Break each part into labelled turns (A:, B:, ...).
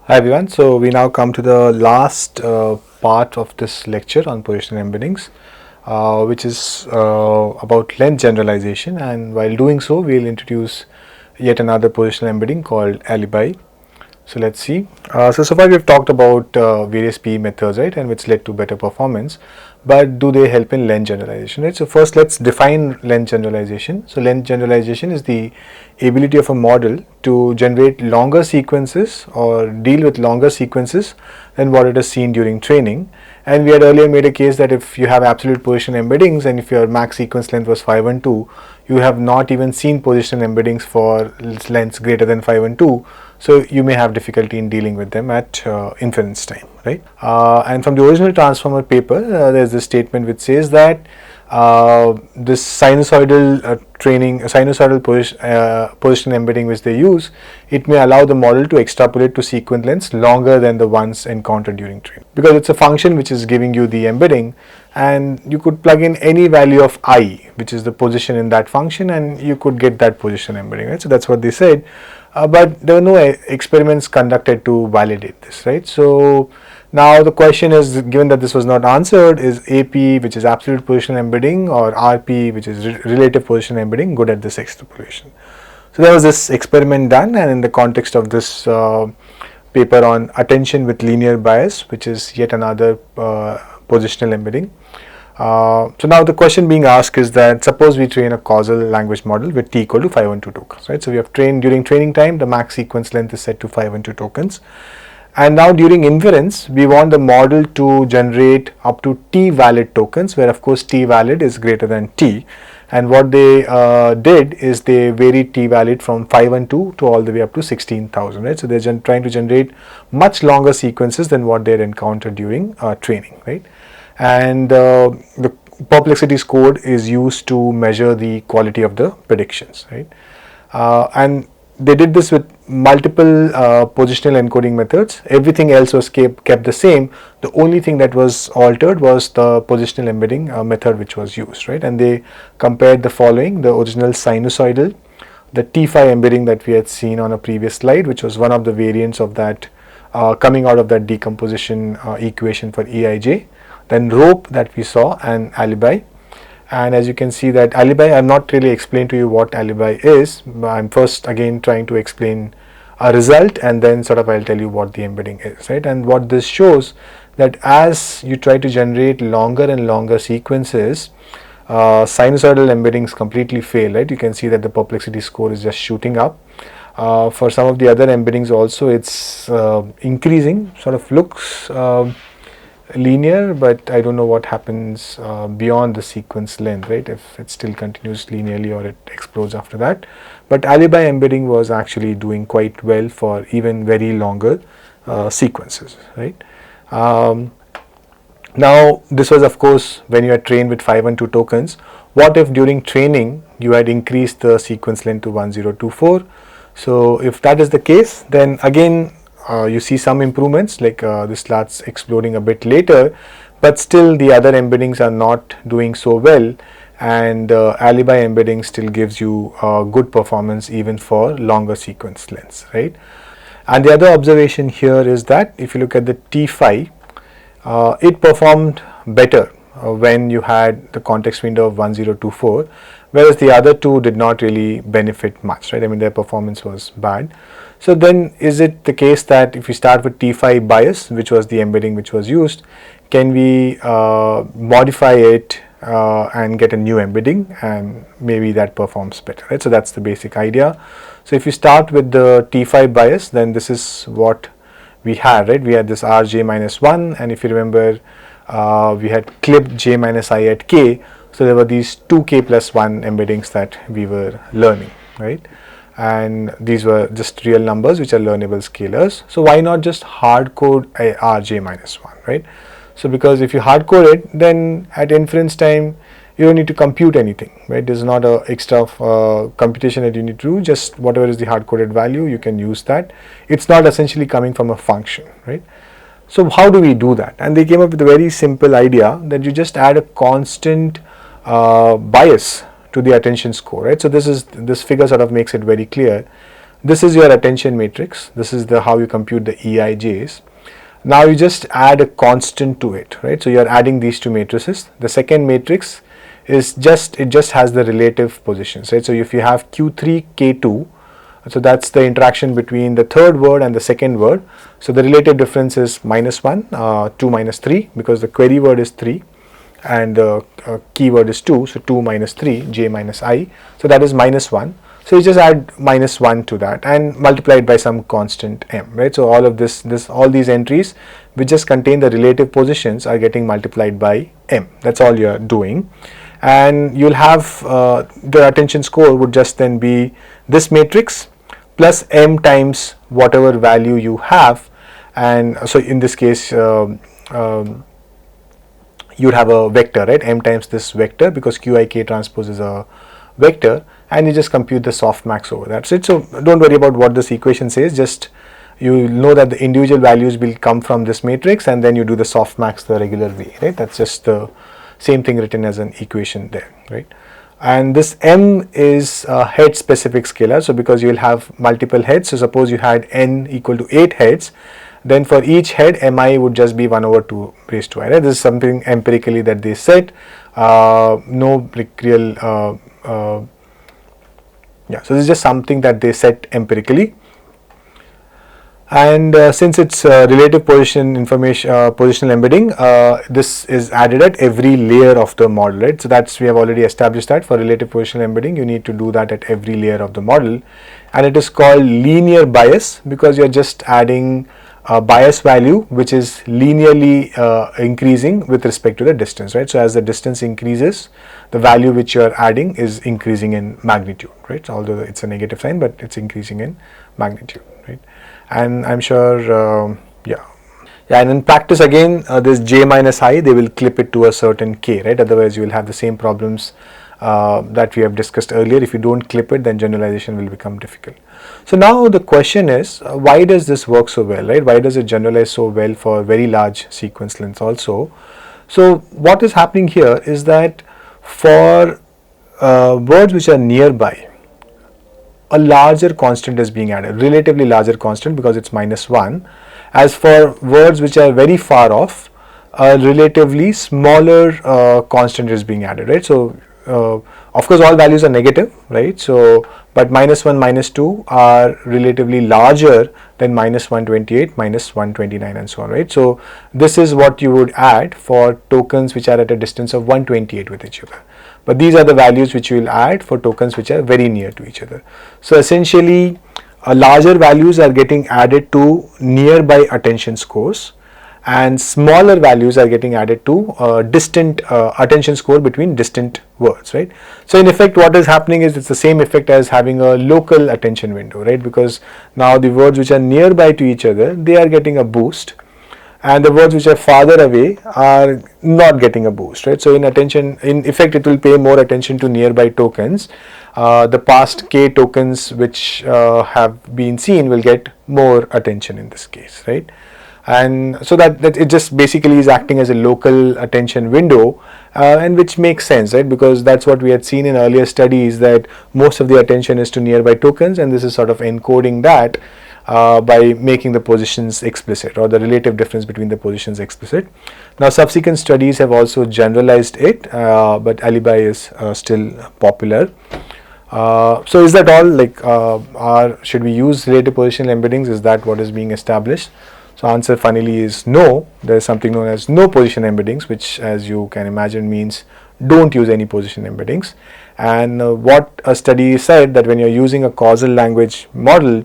A: Hi everyone, so we now come to the last part of this lecture on positional embeddings, which is about length generalization, and while doing so we'll introduce yet another positional embedding called Alibi. So let's see. So far we've talked about various PE methods, right, and which led to better performance. But do they help in length generalization, right? So first let's define length generalization. So length generalization is the ability of a model to generate longer sequences or deal with longer sequences than what it has seen during training. And we had earlier made a case that if you have absolute positional embeddings and if your max sequence length was 5 and 2, you have not even seen positional embeddings for lengths greater than 5 and 2. So you may have difficulty in dealing with them at inference time, right? And from the original transformer paper, there's this statement which says that this sinusoidal positional embedding which they use, it may allow the model to extrapolate to sequence lengths longer than the ones encountered during training, because it's a function which is giving you the embedding, and you could plug in any value of I, which is the position in that function, and you could get that position embedding, right? So that's what they said, but there were no experiments conducted to validate this, right? So now the question is, given that this was not answered, is AP, which is absolute positional embedding, or RP, which is relative positional embedding, good at this extrapolation? So there was this experiment done, and in the context of this paper on attention with linear bias, which is yet another positional embedding. So now the question being asked is that suppose we train a causal language model with t equal to 512 tokens, right? So we have trained during training time, the max sequence length is set to 512 tokens. And now during inference, we want the model to generate up to t valid tokens, where of course t valid is greater than t. And what they did is they varied t valid from 512 to all the way up to 16,000, right? So they're trying to generate much longer sequences than what they had encountered during training, right? And the perplexity score is used to measure the quality of the predictions, right? And they did this with multiple positional encoding methods. Everything else was kept the same. The only thing that was altered was the positional embedding method which was used, right? And they compared the following: the original sinusoidal, the T5 embedding that we had seen on a previous slide, which was one of the variants of that coming out of that decomposition equation for EIJ, then rope that we saw, and alibi. And as you can see that alibi, I'm not really explained to you what alibi is. I'm first again trying to explain a result, and then sort of I'll tell you what the embedding is, right? And what this shows, that as you try to generate longer and longer sequences, sinusoidal embeddings completely fail, right? You can see that the perplexity score is just shooting up. For some of the other embeddings also, it's increasing, sort of looks linear, but I don't know what happens beyond the sequence length, right? If it still continues linearly or it explodes after that. But alibi embedding was actually doing quite well for even very longer sequences, right? Now this was of course when you are trained with 512 tokens. What if during training you had increased the sequence length to 1024? So if that is the case, then again you see some improvements, like this starts exploding a bit later, but still the other embeddings are not doing so well, and alibi embedding still gives you good performance even for longer sequence lengths, right? And the other observation here is that if you look at the T5, it performed better when you had the context window of 1024, whereas the other two did not really benefit much, right? I mean, their performance was bad. So then is it the case that if we start with T5 bias, which was the embedding which was used, can we modify it and get a new embedding, and maybe that performs better, right? So that's the basic idea. So if you start with the T5 bias, then this is what we had, right? We had this Rj minus 1, and if you remember, we had clipped j minus I at k. So there were these 2k plus 1 embeddings that we were learning, right? And these were just real numbers which are learnable scalars. So why not just hard code a Rj minus 1, right? So because if you hard code it, then at inference time you don't need to compute anything, right? There's not a extra computation that you need to do. Just whatever is the hard coded value, you can use that. It's not essentially coming from a function, right? So how do we do that? And they came up with a very simple idea that you just add a constant bias to the attention score, right? So this figure sort of makes it very clear. This is your attention matrix. This is the how you compute the EIJs. Now you just add a constant to it, right? So you are adding these two matrices. The second matrix is just has the relative positions, right? So if you have Q3 K2, so that's the interaction between the third word and the second word. So the relative difference is -1, 2 minus 3, because the query word is 3 and the keyword is 2, so 2 minus 3, j minus I, so that is -1. So you just add -1 to that and multiply it by some constant m, right? So all of all these entries which just contain the relative positions are getting multiplied by m. That's all you're doing, and you'll have the attention score would just then be this matrix plus m times whatever value you have, and so in this case you'd have a vector, right? M times this vector, because Qik transpose is a vector, and you just compute the softmax over that. So don't worry about what this equation says, just you know that the individual values will come from this matrix, and then you do the softmax the regular way, right? That's just the same thing written as an equation there, right? And this m is a head specific scalar, so because you will have multiple heads, so suppose you had n equal to 8 heads, then for each head mi would just be 1 over 2 raised to I, right? This is something empirically that they said, no like real yeah, so this is just something that they set empirically. And since it's relative position information, positional embedding, this is added at every layer of the model, right? So that's, we have already established that for relative positional embedding, you need to do that at every layer of the model, and it is called linear bias because you're just adding a bias value which is linearly increasing with respect to the distance, right? So as the distance increases, the value which you are adding is increasing in magnitude, right? So although it's a negative sign, but it's increasing in magnitude, right? And I'm sure, yeah, and in practice again, this j minus I, they will clip it to a certain k, right? Otherwise you will have the same problems that we have discussed earlier. If you don't clip it, then generalization will become difficult. So now the question is, why does this work so well, right? Why does it generalize so well for very large sequence lengths also? So what is happening here is that for words which are nearby, a larger constant is being added, relatively larger constant, because it's -1. As for words which are very far off, a relatively smaller constant is being added, right? So of course all values are negative, right? So but -1, -2 are relatively larger than -128, -129 and so on, right? So this is what you would add for tokens which are at a distance of 128 with each other. But these are the values which you will add for tokens which are very near to each other. So essentially larger values are getting added to nearby attention scores, and smaller values are getting added to distant attention score between distant words, right? So in effect what is happening is it's the same effect as having a local attention window, right? Because now the words which are nearby to each other, they are getting a boost, and the words which are farther away are not getting a boost, right? So in effect it will pay more attention to nearby tokens. The past k tokens which have been seen will get more attention in this case, right? And so that it just basically is acting as a local attention window, and which makes sense, right? Because that's what we had seen in earlier studies, that most of the attention is to nearby tokens, and this is sort of encoding that by making the positions explicit, or the relative difference between the positions explicit. Now subsequent studies have also generalized it, but Alibi is still popular. So is that all? Like, should we use relative positional embeddings? Is that what is being established? So answer funnily is no. There is something known as no position embeddings, which as you can imagine means don't use any position embeddings. And what a study said, that when you're using a causal language model,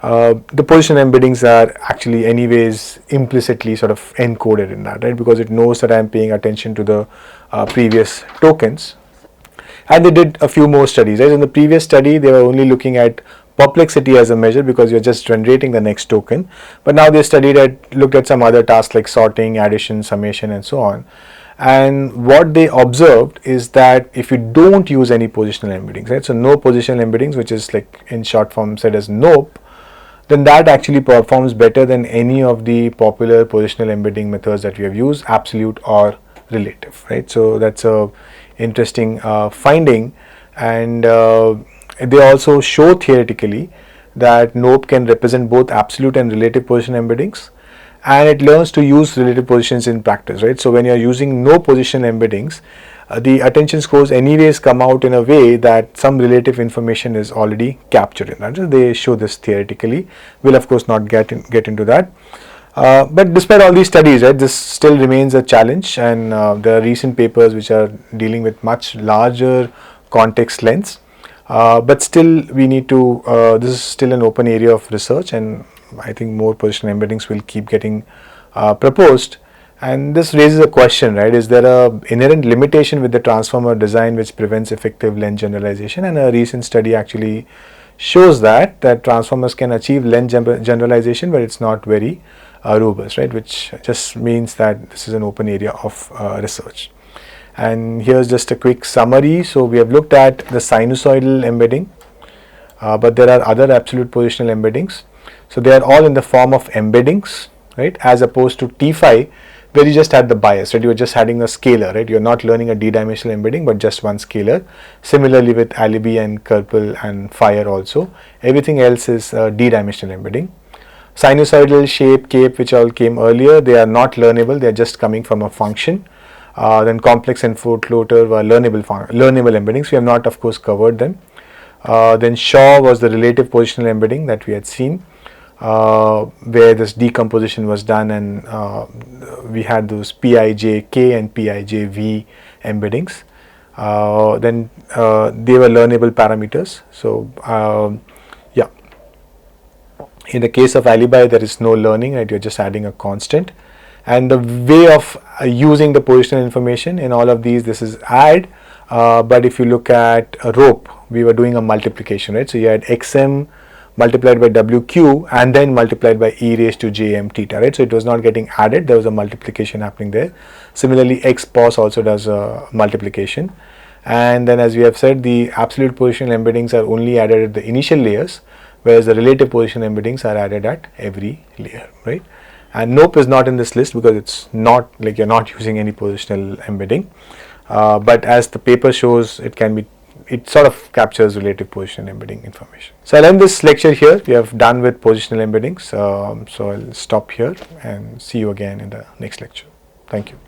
A: the position embeddings are actually anyways implicitly sort of encoded in that, right? Because it knows that I'm paying attention to the previous tokens. And they did a few more studies, right? In the previous study, they were only looking at perplexity as a measure because you're just generating the next token. But now they looked at some other tasks like sorting, addition, summation, and so on. And what they observed is that if you don't use any positional embeddings, right? So no positional embeddings, which is like in short form said as nope, then that actually performs better than any of the popular positional embedding methods that we have used, absolute or relative, right? So that's a interesting finding. And they also show theoretically that NOPE can represent both absolute and relative position embeddings, and it learns to use relative positions in practice, right? So when you are using no position embeddings, the attention scores anyways come out in a way that some relative information is already captured in that. They show this theoretically. We'll of course not get into that. But despite all these studies, right, this still remains a challenge, and there are recent papers which are dealing with much larger context lengths. But still, we need to. This is still an open area of research, and I think more positional embeddings will keep getting proposed. And this raises a question, right? Is there a inherent limitation with the transformer design which prevents effective length generalization? And a recent study actually shows that transformers can achieve length generalization, but it's not very robust, right? Which just means that this is an open area of research. And here's just a quick summary. So we have looked at the sinusoidal embedding, but there are other absolute positional embeddings. So they are all in the form of embeddings, right? As opposed to T5, where you just had the bias, right? You are just adding a scalar, right? You're not learning a d-dimensional embedding, but just one scalar. Similarly with Alibi and Kerpel and Fire also, everything else is d-dimensional embedding. Sinusoidal, shape, cape, which all came earlier, they are not learnable, they are just coming from a function. Then complex and floater were learnable embeddings. We have not of course covered them. Then Shaw was the relative positional embedding that we had seen, where this decomposition was done, and we had those Pijk and Pijv embeddings. Then they were learnable parameters. So yeah, in the case of Alibi, there is no learning, right? You're just adding a constant. And the way of using the positional information in all of these, this is add. But if you look at a rope, we were doing a multiplication, right? So you had xm multiplied by wq and then multiplied by e raised to jm theta, right? So it was not getting added, there was a multiplication happening there. Similarly, xpos also does a multiplication. And then, as we have said, the absolute positional embeddings are only added at the initial layers, whereas the relative position embeddings are added at every layer, right? And NOPE is not in this list because it's not like you're not using any positional embedding. But as the paper shows, it sort of captures relative position embedding information. So I'll end this lecture here. We have done with positional embeddings. So I'll stop here and see you again in the next lecture. Thank you.